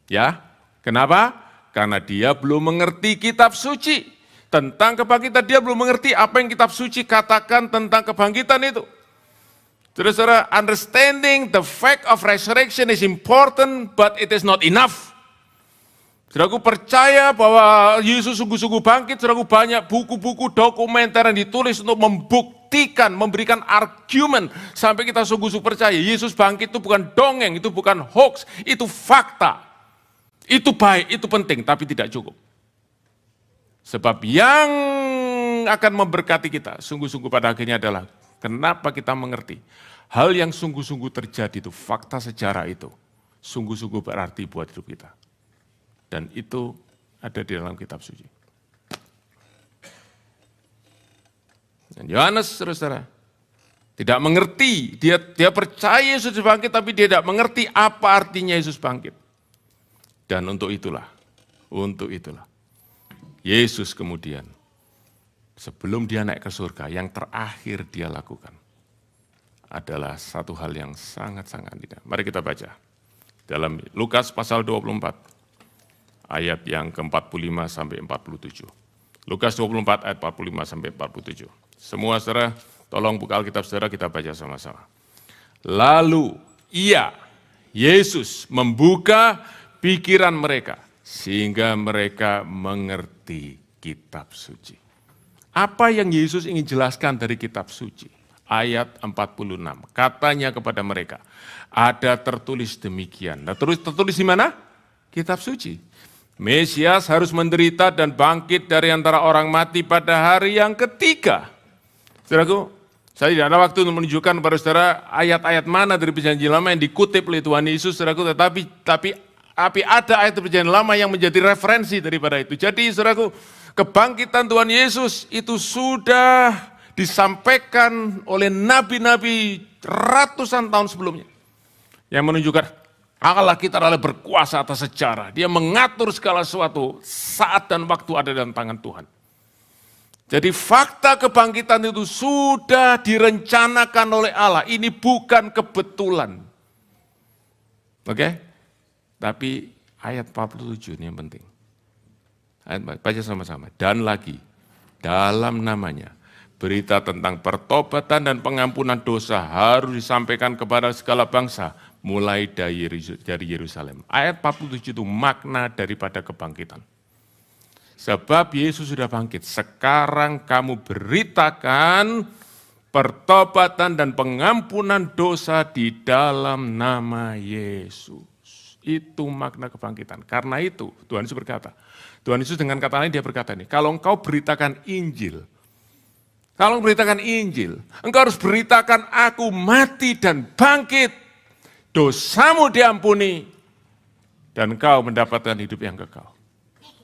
Ya, kenapa? Karena dia belum mengerti kitab suci. Tentang kebangkitan dia belum mengerti apa yang kitab suci katakan tentang kebangkitan itu. Saudara, understanding the fact of resurrection is important, but it is not enough. Saudaraku percaya bahwa Yesus sungguh-sungguh bangkit, saudaraku banyak buku-buku dokumenter yang ditulis untuk membuktikan, memberikan argumen, sampai kita sungguh-sungguh percaya Yesus bangkit itu bukan dongeng, itu bukan hoax, itu fakta. Itu baik, itu penting, tapi tidak cukup. Sebab yang akan memberkati kita, sungguh-sungguh pada akhirnya adalah, kenapa kita mengerti hal yang sungguh-sungguh terjadi itu, fakta sejarah itu, sungguh-sungguh berarti buat hidup kita. Dan itu ada di dalam kitab suci. Dan Yohanes, saudara, tidak mengerti, dia percaya Yesus bangkit, tapi dia tidak mengerti apa artinya Yesus bangkit. Dan untuk itulah, Yesus kemudian, sebelum dia naik ke surga, yang terakhir dia lakukan adalah satu hal yang sangat-sangat indah. Mari kita baca. Dalam Lukas pasal 24, ayat yang ke-45 sampai 47. Lukas 24 ayat 45 sampai 47. Semua saudara, tolong buka Alkitab saudara, kita baca sama-sama. Lalu Yesus membuka pikiran mereka sehingga mereka mengerti kitab suci. Apa yang Yesus ingin jelaskan dari kitab suci? Ayat 46, katanya kepada mereka, ada tertulis demikian. Nah, tertulis di mana? Kitab suci. Mesias harus menderita dan bangkit dari antara orang mati pada hari yang ketiga. Saudaraku, saya tidak ada waktu untuk menunjukkan kepada saudara ayat-ayat mana dari Perjanjian Lama yang dikutip oleh Tuhan Yesus, saudaraku, tapi ada ayat Perjanjian Lama yang menjadi referensi daripada itu. Jadi saudaraku, kebangkitan Tuhan Yesus itu sudah disampaikan oleh nabi-nabi ratusan tahun sebelumnya. Yang menunjukkan Allah kita adalah berkuasa atas sejarah. Dia mengatur segala sesuatu, saat dan waktu ada dalam tangan Tuhan. Jadi fakta kebangkitan itu sudah direncanakan oleh Allah. Ini bukan kebetulan. Oke? Tapi ayat 47 ini yang penting. Baca sama-sama. Dan lagi, dalam namanya, berita tentang pertobatan dan pengampunan dosa harus disampaikan kepada segala bangsa, mulai dari Yerusalem. Ayat 47 itu makna daripada kebangkitan. Sebab Yesus sudah bangkit, sekarang kamu beritakan pertobatan dan pengampunan dosa di dalam nama Yesus. Itu makna kebangkitan. Karena itu Tuhan Yesus berkata, Tuhan Yesus dengan kata lain dia berkata ini, kalau engkau beritakan Injil, engkau harus beritakan aku mati dan bangkit, dosamu diampuni, dan engkau mendapatkan hidup yang kekal.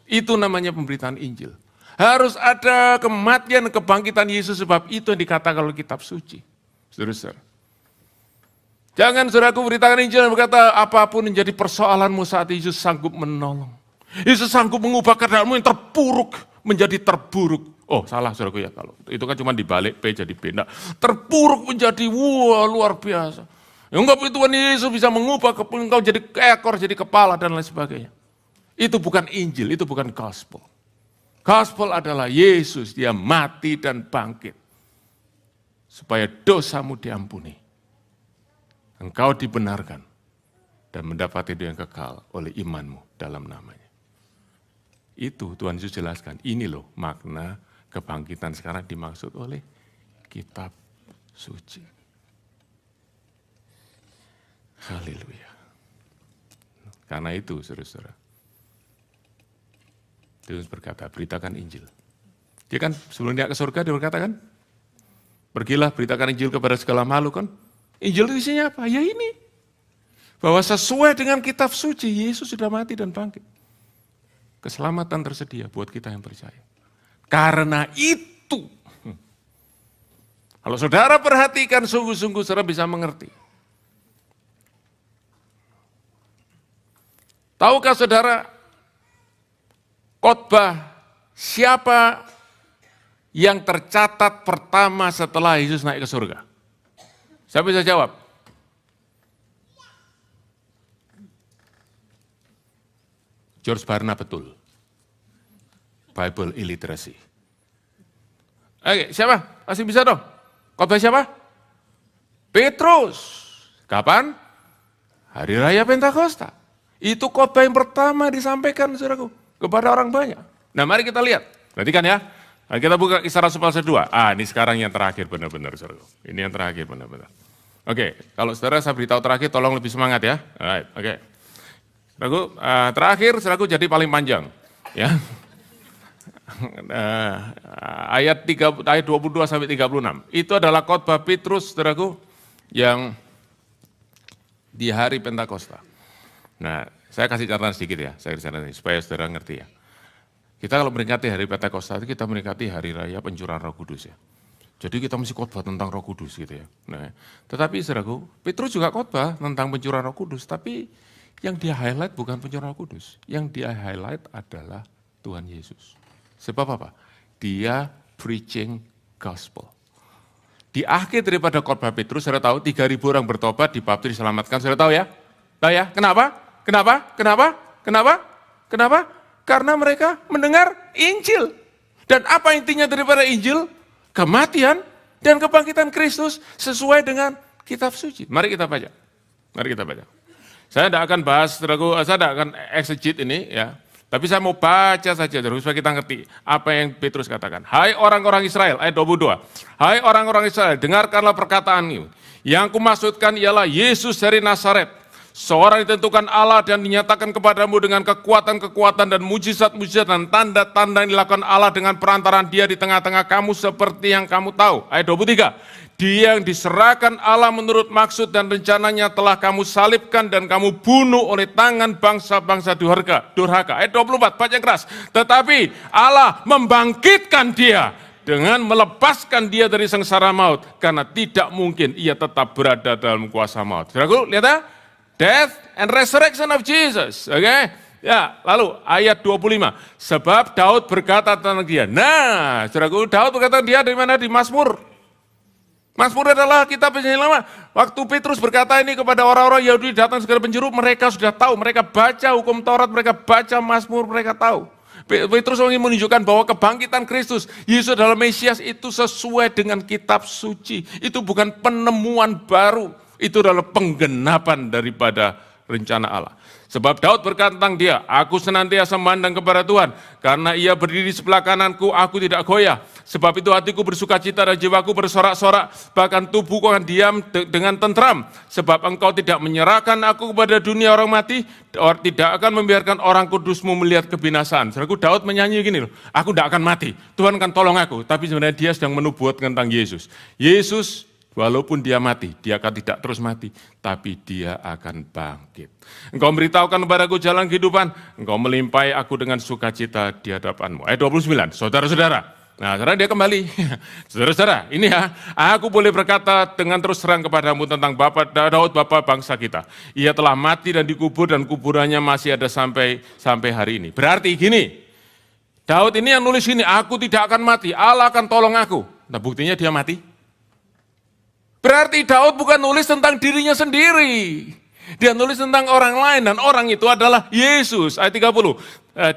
Itu namanya pemberitaan Injil. Harus ada kematian dan kebangkitan Yesus, sebab itu yang dikatakan oleh kitab suci. Saudara-saudara. Jangan saudaraku beritakan Injil dan berkata apapun yang jadi persoalanmu saat Yesus sanggup menolong. Yesus sanggup mengubah keadaanmu yang terpuruk menjadi terburuk. Oh salah saudaraku ya, kalau itu kan cuma dibalik P jadi B. Nah, terpuruk menjadi luar biasa. Enggak, Tuhan Yesus bisa mengubah engkau jadi ekor, jadi kepala dan lain sebagainya. Itu bukan Injil, itu bukan gospel. Gospel adalah Yesus, dia mati dan bangkit. Supaya dosamu diampuni. Engkau dibenarkan dan mendapat hidup yang kekal oleh imanmu dalam namanya. Itu Tuhan Yesus jelaskan, ini loh makna kebangkitan sekarang dimaksud oleh kitab suci. Haleluya. Karena itu saudara-saudara, Yesus berkata, beritakan Injil. Dia kan sebelum dia ke surga, dia berkata kan, pergilah beritakan Injil kepada segala makhluk kan. Injil itu isinya apa? Ya ini. Bahwa sesuai dengan kitab suci, Yesus sudah mati dan bangkit. Keselamatan tersedia buat kita yang percaya. Karena itu, kalau saudara perhatikan sungguh-sungguh, saudara bisa mengerti. Tahukah saudara, khotbah siapa yang tercatat pertama setelah Yesus naik ke surga? Siapa bisa jawab? George Barna, betul. Bible illiteracy. Oke, siapa? Masih bisa dong? Khotbah siapa? Petrus. Kapan? Hari Raya Pentakosta. Itu khotbah yang pertama disampaikan, saudaraku, kepada orang banyak. Nah, mari kita lihat. Perhatikan ya. Mari kita buka Kisah Rasul pasal 2. Ini sekarang yang terakhir benar-benar, saudaraku. Ini yang terakhir benar-benar. Oke, kalau saudara saya beritahu terakhir, tolong lebih semangat ya. Alright, oke. Saudaraku, terakhir, saudaraku, jadi paling panjang. Ya. Ayat 22 sampai 36. Itu adalah khotbah Petrus, saudaraku, yang di hari Pentakosta. Nah, saya kasih catatan sedikit ya, supaya saudara ngerti ya. Kita kalau memperingati hari Pentakosta itu kita memperingati hari raya pencurahan Roh Kudus ya. Jadi kita mesti khotbah tentang Roh Kudus gitu ya. Nah, tetapi saudaraku, Petrus juga khotbah tentang pencurahan Roh Kudus, tapi yang dia highlight bukan pencurahan Roh Kudus, yang dia highlight adalah Tuhan Yesus. Sebab apa? Dia preaching gospel. Di akhir daripada khotbah Petrus, saudara tahu 3.000 orang bertobat, dibaptis, diselamatkan. Saudara tahu ya? Tahu ya? Kenapa? Karena mereka mendengar Injil. Dan apa intinya daripada Injil? Kematian dan kebangkitan Kristus sesuai dengan kitab suci. Mari kita baca. Mari kita baca. Saya tidak akan bahas, saya tidak akan exegete ini ya. Tapi saya mau baca saja supaya kita ngerti apa yang Petrus katakan. Hai orang-orang Israel, ayat 22. Hai orang-orang Israel, dengarkanlah perkataanku. Yang kumaksudkan ialah Yesus dari Nazaret. Seorang ditentukan Allah dan dinyatakan kepadamu dengan kekuatan-kekuatan dan mujizat-mujizat dan tanda-tanda yang dilakukan Allah dengan perantaraan dia di tengah-tengah kamu seperti yang kamu tahu. Ayat 23. Dia yang diserahkan Allah menurut maksud dan rencananya telah kamu salibkan dan kamu bunuh oleh tangan bangsa-bangsa durhaka. Ayat 24, baca keras. Tetapi Allah membangkitkan dia dengan melepaskan dia dari sengsara maut. Karena tidak mungkin ia tetap berada dalam kuasa maut. Saudaraku, lihat ya. Death and resurrection of Jesus. Oke? Ya, lalu ayat 25. Sebab Daud berkata tentang dia. Nah, saudaraku, Daud berkata dia dari mana? Di Mazmur. Mazmur adalah kitab perjanjian lama. Waktu Petrus berkata ini kepada orang-orang Yahudi datang segala penjuru, mereka sudah tahu, mereka baca hukum Taurat, mereka baca Mazmur, mereka tahu. Petrus ingin menunjukkan bahwa kebangkitan Kristus, Yesus adalah Mesias itu sesuai dengan kitab suci. Itu bukan penemuan baru, itu adalah penggenapan daripada rencana Allah. Sebab Daud berkata tentang dia, aku senantiasa memandang kepada Tuhan, karena ia berdiri di sebelah kananku, aku tidak goyah. Sebab itu hatiku bersuka cita dan jiwaku bersorak-sorak, bahkan tubuhku akan diam dengan tentram. Sebab engkau tidak menyerahkan aku kepada dunia orang mati, tidak akan membiarkan orang kudusmu melihat kebinasaan. Saudaraku, Daud menyanyi gini loh, aku tidak akan mati, Tuhan akan tolong aku. Tapi sebenarnya dia sedang menubuatkan tentang Yesus. Yesus, walaupun dia mati, dia akan tidak terus mati, tapi dia akan bangkit. Engkau memberitahukan kepadaku jalan kehidupan, engkau melimpahi aku dengan sukacita di hadapanmu. Ayat 29, saudara-saudara. Nah, sekarang dia kembali. Saudara-saudara, ini ya, aku boleh berkata dengan terus terang kepadamu tentang Daud, Bapa bangsa kita. Ia telah mati dan dikubur dan kuburannya masih ada sampai hari ini. Berarti gini, Daud ini yang nulis ini, aku tidak akan mati, Allah akan tolong aku. Nah, buktinya dia mati. Berarti Daud bukan nulis tentang dirinya sendiri. Dia nulis tentang orang lain dan orang itu adalah Yesus. Ayat 30.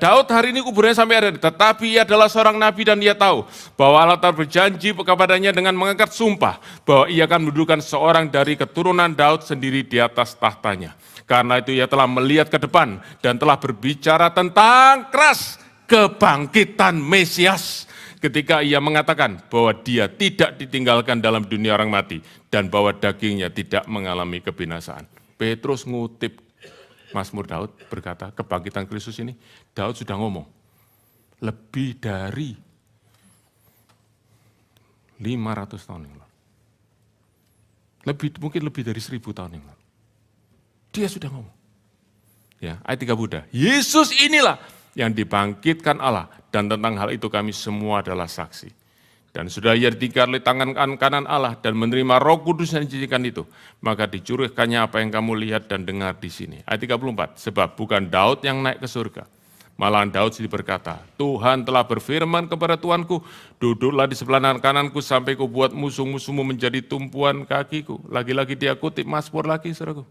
Daud hari ini kuburnya sampai ada, tetapi ia adalah seorang nabi dan dia tahu bahwa Allah telah berjanji kepadanya dengan mengangkat sumpah bahwa ia akan mendudukan seorang dari keturunan Daud sendiri di atas tahtanya. Karena itu ia telah melihat ke depan dan telah berbicara tentang keras kebangkitan Mesias. Ketika ia mengatakan bahwa dia tidak ditinggalkan dalam dunia orang mati dan bahwa dagingnya tidak mengalami kebinasaan. Petrus ngutip Mazmur Daud berkata, kebangkitan Kristus ini, Daud sudah ngomong, lebih dari 500 tahun yang lalu. Mungkin lebih dari 1000 tahun yang lalu. Dia sudah ngomong. Ya, ayat 30. Yesus inilah yang dibangkitkan Allah, dan tentang hal itu kami semua adalah saksi. Dan sudah ia ditingkat oleh tangan kanan Allah dan menerima Roh Kudus yang dijanjikan itu, maka dicurahkannya apa yang kamu lihat dan dengar di sini. Ayat 34, sebab bukan Daud yang naik ke surga, malahan Daud sendiri berkata, Tuhan telah berfirman kepada Tuanku, duduklah di sebelah kananku sampai ku buat musuh-musuhmu menjadi tumpuan kakiku. Lagi-lagi dia kutip Mazmur lagi, saudaraku.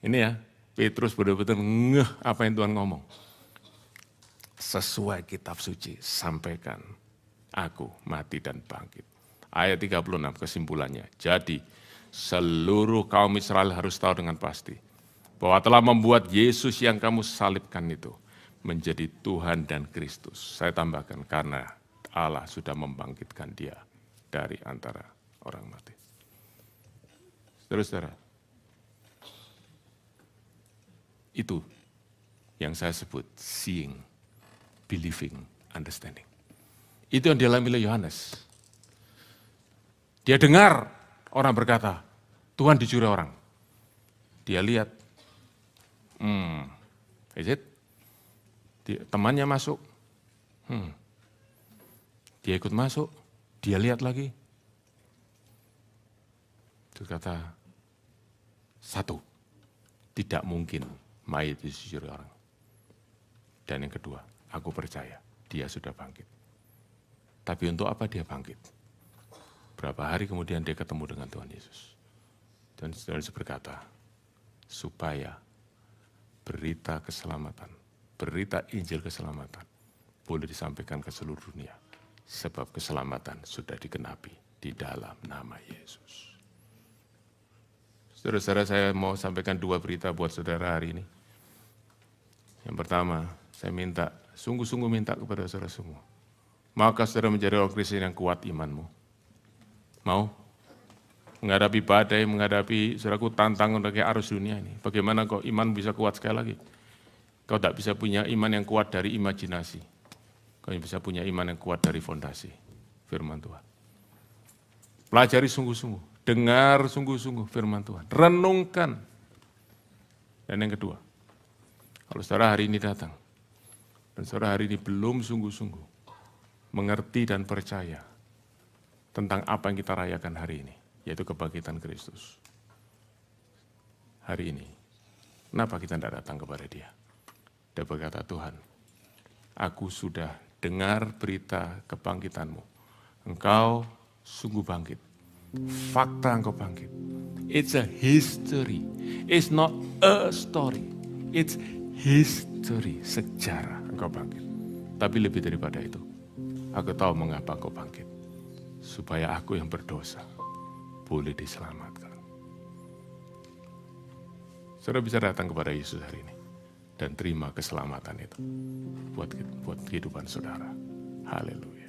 Ini ya, Petrus benar-benar ngeh apa yang Tuhan ngomong. Sesuai kitab suci, sampaikan. Aku mati dan bangkit. Ayat 36 kesimpulannya. Jadi seluruh kaum Israel harus tahu dengan pasti bahwa telah membuat Yesus yang kamu salibkan itu menjadi Tuhan dan Kristus. Saya tambahkan karena Allah sudah membangkitkan dia dari antara orang mati. Saudara-saudara, itu yang saya sebut seeing, believing, understanding. Itu yang dialami oleh Yohanes. Dia dengar orang berkata, Tuhan dicuri orang. Dia lihat, is it? Temannya masuk, dia ikut masuk, dia lihat lagi. Terus kata, satu, tidak mungkin mayat dicuri orang. Dan yang kedua, aku percaya dia sudah bangkit. Tapi untuk apa dia bangkit? Berapa hari kemudian dia ketemu dengan Tuhan Yesus. Dan Yesus berkata, supaya berita keselamatan, berita Injil keselamatan boleh disampaikan ke seluruh dunia. Sebab keselamatan sudah digenapi di dalam nama Yesus. Saudara-saudara, saya mau sampaikan 2 berita buat saudara hari ini. Yang pertama, saya minta, sungguh-sungguh minta kepada saudara semua. Maka saudara menjadi orang Kristen yang kuat imanmu. Mau? Menghadapi badai, menghadapi saudaraku tantangan dari arus dunia ini. Bagaimana kok iman bisa kuat sekali lagi? Kau tak bisa punya iman yang kuat dari imajinasi. Kau bisa punya iman yang kuat dari fondasi firman Tuhan. Pelajari sungguh-sungguh, dengar sungguh-sungguh firman Tuhan, renungkan. Dan yang kedua, kalau saudara hari ini datang, dan saudara hari ini belum sungguh-sungguh mengerti dan percaya tentang apa yang kita rayakan hari ini, yaitu kebangkitan Kristus. Hari ini, kenapa kita tidak datang kepada Dia? Dia berkata, Tuhan, aku sudah dengar berita kebangkitanmu. Engkau sungguh bangkit. Fakta engkau bangkit. It's a history. It's not a story. It's history, sejarah engkau bangkit. Tapi lebih daripada itu, aku tahu mengapa engkau bangkit. Supaya aku yang berdosa boleh diselamatkan. Saudara bisa datang kepada Yesus hari ini dan terima keselamatan itu buat kehidupan saudara. Haleluya.